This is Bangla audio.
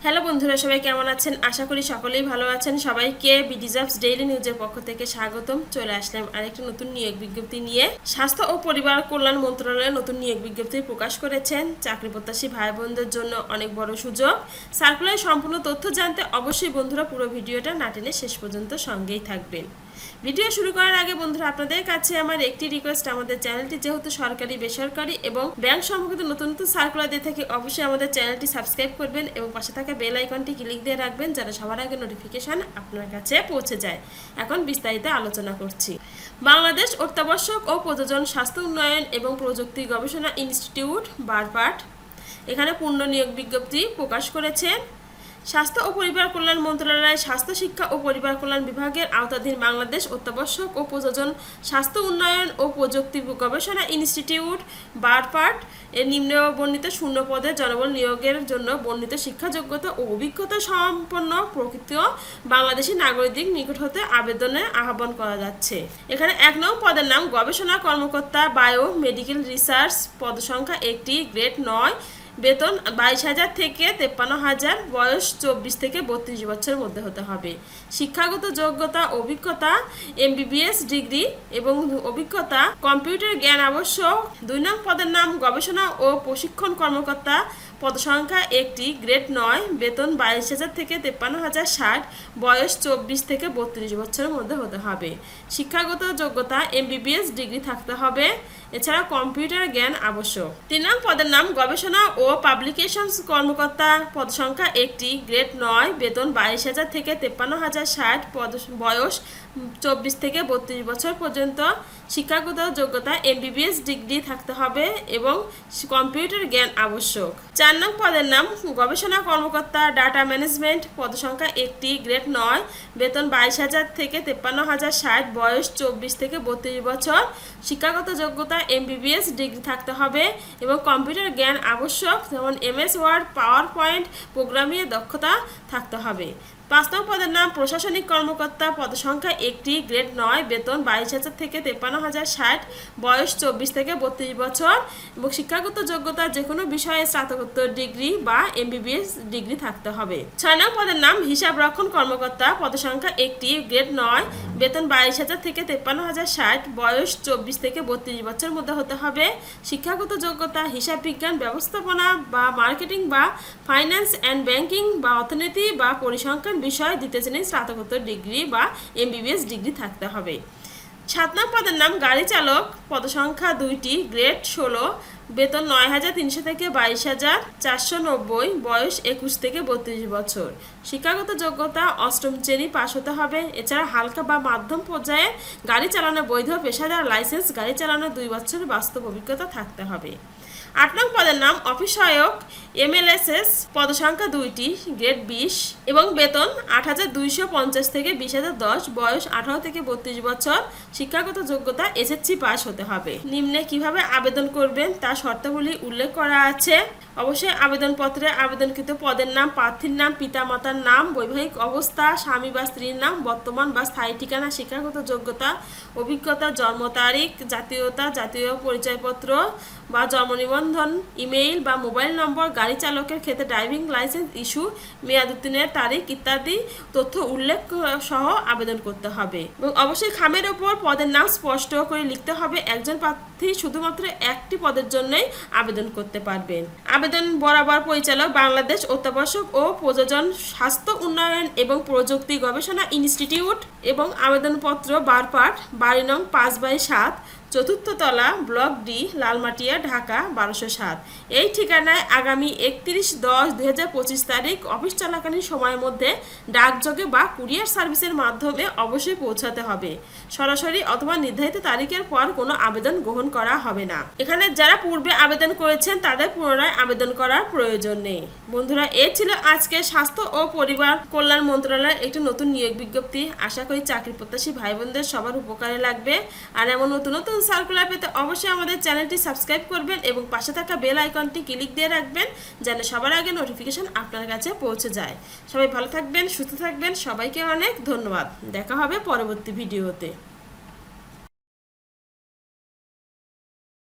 হ্যালো বন্ধুরা, সবাই কেমন আছেন? আশা করি সকলেই ভালো আছেন। সবাইকে বিডিজাবস ডেইলি নিউজের পক্ষ থেকে স্বাগতম। চলে আসলাম আরেকটা নতুন নিয়োগ বিজ্ঞপ্তি নিয়ে। স্বাস্থ্য ও পরিবার কল্যাণ মন্ত্রণালয় নতুন নিয়োগ বিজ্ঞপ্তি প্রকাশ করেছেন। চাকরি প্রত্যাশী ভাই বোনদের জন্য অনেক বড় সুযোগ। সার্কুলার সম্পূর্ণ তথ্য জানতে অবশ্যই বন্ধুরা পুরো ভিডিওটা না টেনে শেষ পর্যন্ত সঙ্গেই থাকবেন। ভিডিও শুরু করার আগে বন্ধুরা আপনাদের কাছে আমার একটি রিকোয়েস্ট, আমাদের চ্যানেলটি যেহেতু সরকারি, বেসরকারি এবং ব্যাংক সম্পর্কিত নতুন নতুন সার্কুলার দিয়ে থাকে, অবশ্যই আমাদের চ্যানেলটি সাবস্ক্রাইব করবেন এবং পাশে থাকা বেল আইকনটি ক্লিক দিয়ে রাখবেন, যাতে সবার আগে নোটিফিকেশন আপনার কাছে পৌঁছে যায়। এখন বিস্তারিত আলোচনা করছি। বাংলাদেশ অত্যাবশ্যক ও প্রযোজন স্বাস্থ্য উন্নয়ন এবং প্রযুক্তি গবেষণা ইনস্টিটিউট বারপাট এখানে পূর্ণ নিয়োগ বিজ্ঞপ্তি প্রকাশ করেছেন। স্বাস্থ্য ও পরিবার কল্যাণ মন্ত্রণালয় স্বাস্থ্য শিক্ষা ও পরিবার কল্যাণ বিভাগের আওতাধীন বাংলাদেশ অত্যাবশ্যক ও প্রযোজন স্বাস্থ্য উন্নয়ন ও প্রযুক্তি গবেষণা ইনস্টিটিউট বারপাট এর নিম্নে বর্ণিত শূন্য পদে জনবল নিয়োগের জন্য বর্ণিত শিক্ষাযোগ্যতা ও অভিজ্ঞতা সম্পন্ন প্রকৃত বাংলাদেশি নাগরিকদের নিকট হতে আবেদনের আহ্বান করা যাচ্ছে। এখানে 1 নং পদের নাম গবেষণা কর্মকর্তা বায়ো মেডিকেল রিসার্চ, পদ সংখ্যা 1টি, গ্রেড 9, বেতন 22,000 থেকে 53,000, বয়স 24 থেকে 32 বছরের মধ্যে হতে হবে। শিক্ষাগত যোগ্যতা অভিজ্ঞতা MBBS ডিগ্রি এবং অভিজ্ঞতা কম্পিউটার জ্ঞান আবশ্যক। 2 নং পদের নাম গবেষণা ও প্রশিক্ষণ কর্মকর্তা, পদ সংখ্যা 1টি, গ্রেড 9, বেতন 22,000 থেকে 53,060, বয়স 24 থেকে 32 বছরের মধ্যে হতে হবে। শিক্ষাগত যোগ্যতা MBBS ডিগ্রি থাকতে হবে। এছাড়া কম্পিউটার জ্ঞান আবশ্যক। 3 নং পদের নাম গবেষণা ও পাবলিকেশনস কর্মকর্তা, পদ সংখ্যা 1টি, গ্রেড 9, বেতন 22,000 থেকে 53,060, বয়স 24 থেকে 32 বছর পর্যন্ত। শিক্ষাগত যোগ্যতা MBBS ডিগ্রি থাকতে হবে এবং কম্পিউটার জ্ঞান আবশ্যক। 4 নং পদের নাম গবেষণা কর্মকর্তা ডাটা ম্যানেজমেন্ট, পদ সংখ্যা 1টি, গ্রেড 9, বেতন 22,000 থেকে 53,060, বয়স 24 থেকে 32 বছর। শিক্ষাগত যোগ্যতা MBBS ডিগ্রি থাকতে হবে এবং কম্পিউটার জ্ঞান আবশ্যক, যেমন MS ওয়ার্ড, পাওয়ার পয়েন্ট প্রোগ্রামিংয়ে দক্ষতা থাকতে হবে। 5 নং পদের নাম প্রশাসনিক কর্মকর্তা, পদ সংখ্যা 1টি, গ্রেড 9, বেতন 22,000 থেকে 53,060, বয়স 24 থেকে 32 বছর এবং শিক্ষাগত যোগ্যতা যে কোনো বিষয়ে স্নাতকোত্তর ডিগ্রি বা MBBS ডিগ্রি থাকতে হবে। 6 নং পদের নাম হিসাব রক্ষণ কর্মকর্তা, পদ সংখ্যা 1টি, গ্রেড 9, বেতন 22,000 থেকে 53,060, বয়স 24 থেকে 32 বছরের মধ্যে হতে হবে। শিক্ষাগত যোগ্যতা হিসাব বিজ্ঞান, ব্যবস্থাপনা বা মার্কেটিং বা ফাইন্যান্স অ্যান্ড ব্যাংকিং বা অর্থনীতি বা পরিসংখ্যান বিষয় 2য় শ্রেণীর স্নাতকোত্তর ডিগ্রি বা MBBS ডিগ্রি থাকতে হবে। 7 নং পদের নাম গাড়ি চালক, পদ সংখ্যা 2টি, গ্রেড 16, বেতন 9,300 থেকে 22,490, বয়স 21 থেকে 32 বছর। শিক্ষাগত যোগ্যতা 8ম শ্রেণী পাশ হতে হবে। এছাড়া হালকা বা মাধ্যম পর্যায়ে গাড়ি চালানো বৈধ পেশাদার লাইসেন্স, গাড়ি চালানো 2 বছরের বাস্তব অভিজ্ঞতা থাকতে হবে। 8 নং পদের নাম অফিসসহায়ক MLSS, পদ সংখ্যা 2টি, গ্রেড 20 এবং বেতন 8,250 থেকে 20,010, বয়স 18 থেকে 32 বছর। শিক্ষাগত যোগ্যতা SSC পাস হতে হবে। নিম্নে কিভাবে আবেদন করবেন তার শর্তাবলী উল্লেখ করা আছে। অবশ্যই আবেদনপত্রে আবেদনকৃত পদের নাম, প্রার্থীর নাম, পিতামাতার নাম, বৈবাহিক অবস্থা, স্বামী বা স্ত্রীর নাম, বর্তমান বা স্থায়ী ঠিকানা, শিক্ষাগত যোগ্যতা, অভিজ্ঞতা, জন্ম তারিখ, জাতীয়তা, জাতীয় পরিচয়পত্র বা জন্ম নিবন্ধন, ইমেইল বা মোবাইল নম্বর, গাড়ি চালকের ক্ষেত্রে ড্রাইভিং লাইসেন্স ইস্যু, মেয়াদ উত্তীর্ণের তারিখ ইত্যাদি তথ্য উল্লেখ সহ আবেদন করতে হবে। এবং অবশ্যই খামের ওপর পদের নাম স্পষ্ট করে লিখতে হবে। একজন প্রার্থী শুধুমাত্র একটি পদের জন্যই আবেদন করতে পারবেন। আবেদন বরাবর পরিচালক বাংলাদেশ অত্যাবশ্যক ও প্রযোজন স্বাস্থ্য উন্নয়ন এবং প্রযুক্তি গবেষণা ইনস্টিটিউট এবং আবেদনপত্র বারপাট, বাড়ি নং 5/7, 4th তলা, ব্লক ডি, লালমাটিয়া, ঢাকা 1207। এই ঠিকানায় আগামী 31/10/2025 তারিখ অফিস চলাকালীন সময়ের মধ্যে ডাকযোগে বা কুরিয়ার সার্ভিসের মাধ্যমে অবশ্যই পৌঁছাতে হবে। সরাসরি অথবা নির্ধারিত তারিখের পর কোনো আবেদন গ্রহণ করা হবে না। এখানে যারা পূর্বে আবেদন করেছেন তাদের পুনরায় আবেদন করার প্রয়োজন নেই। বন্ধুরা, এ ছিল আজকে স্বাস্থ্য ও পরিবার কল্যাণ মন্ত্রণালয়ের একটি নতুন নিয়োগ বিজ্ঞপ্তি। আশা করি চাকরি প্রত্যাশী ভাই বোনদের সবার উপকারে লাগবে। আর এমন নতুন নতুন সার্কুলার পেতে অবশ্যই আমাদের চ্যানেলটি সাবস্ক্রাইব করবেন এবং পাশে থাকা বেল আইকনটি ক্লিক দিয়ে রাখবেন, যেন সবার আগে নোটিফিকেশন আপনার কাছে পৌঁছে যায়। সবাই ভালো থাকবেন, সুস্থ থাকবেন। সবাইকে অনেক ধন্যবাদ। দেখা হবে পরবর্তী ভিডিওতে।